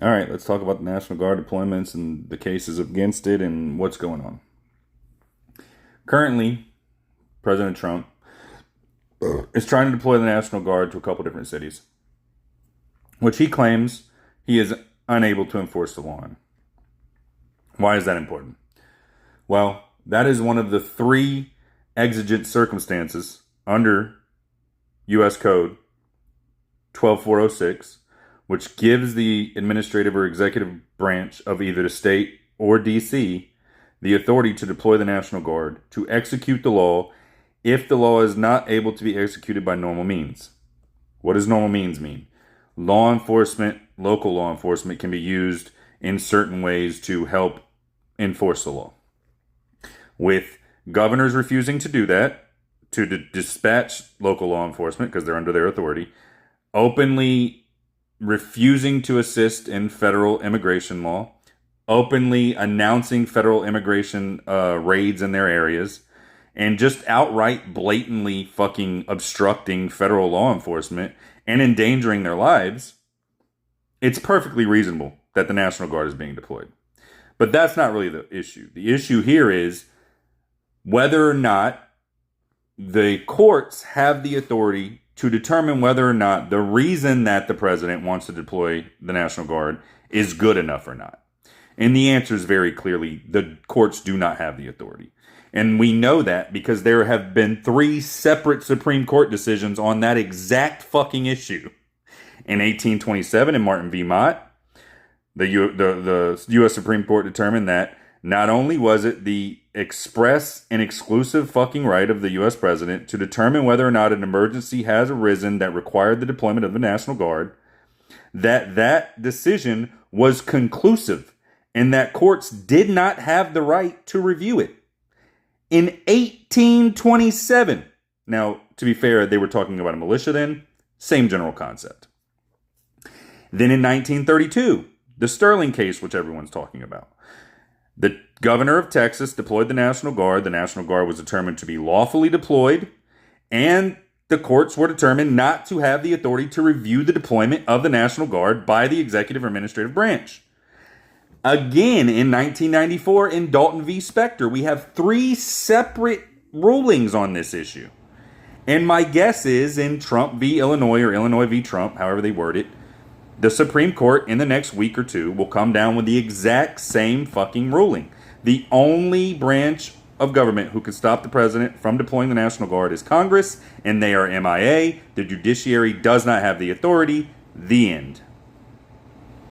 All right, let's talk about the National Guard deployments and the cases against it and what's going on. Currently, President Trump is trying to deploy the National Guard to a couple different cities, which he claims he is unable to enforce the law on. Why is that important? Well, that is one of the three exigent circumstances under U.S. Code 12406, which gives the administrative or executive branch of either the state or D.C. the authority to deploy the National Guard to execute the law if the law is not able to be executed by normal means. What does normal means mean? Law enforcement, local law enforcement, can be used in certain ways to help enforce the law. With governors refusing to do that, to dispatch local law enforcement because they're under their authority, openly refusing to assist in federal immigration law, openly announcing federal immigration raids in their areas, and just outright blatantly fucking obstructing federal law enforcement and endangering their lives, it's perfectly reasonable that the National Guard is being deployed. But that's not really the issue. The issue here is whether or not the courts have the authority to determine whether or not the reason that the president wants to deploy the National Guard is good enough or not. And the answer is very clearly the courts do not have the authority. And we know that because there have been 3 separate Supreme Court decisions on that exact fucking issue. In 1827, in Martin v. Mott, the U.S. Supreme Court determined that not only was it the express and exclusive fucking right of the U.S. president to determine whether or not an emergency has arisen that required the deployment of the National Guard, that decision was conclusive and that courts did not have the right to review it. In 1827, now, to be fair, they were talking about a militia then, same general concept. Then in 1932, the Sterling case, which everyone's talking about, the governor of Texas deployed the National Guard. The National Guard was determined to be lawfully deployed, and the courts were determined not to have the authority to review the deployment of the National Guard by the executive or administrative branch. Again, in 1994, in Dalton v. Specter, we have 3 separate rulings on this issue. And my guess is in Trump v. Illinois or Illinois v. Trump, however they word it, the Supreme Court in the next week or 2 will come down with the exact same fucking ruling. The only branch of government who can stop the president from deploying the National Guard is Congress, and they are MIA. The judiciary does not have the authority. The end.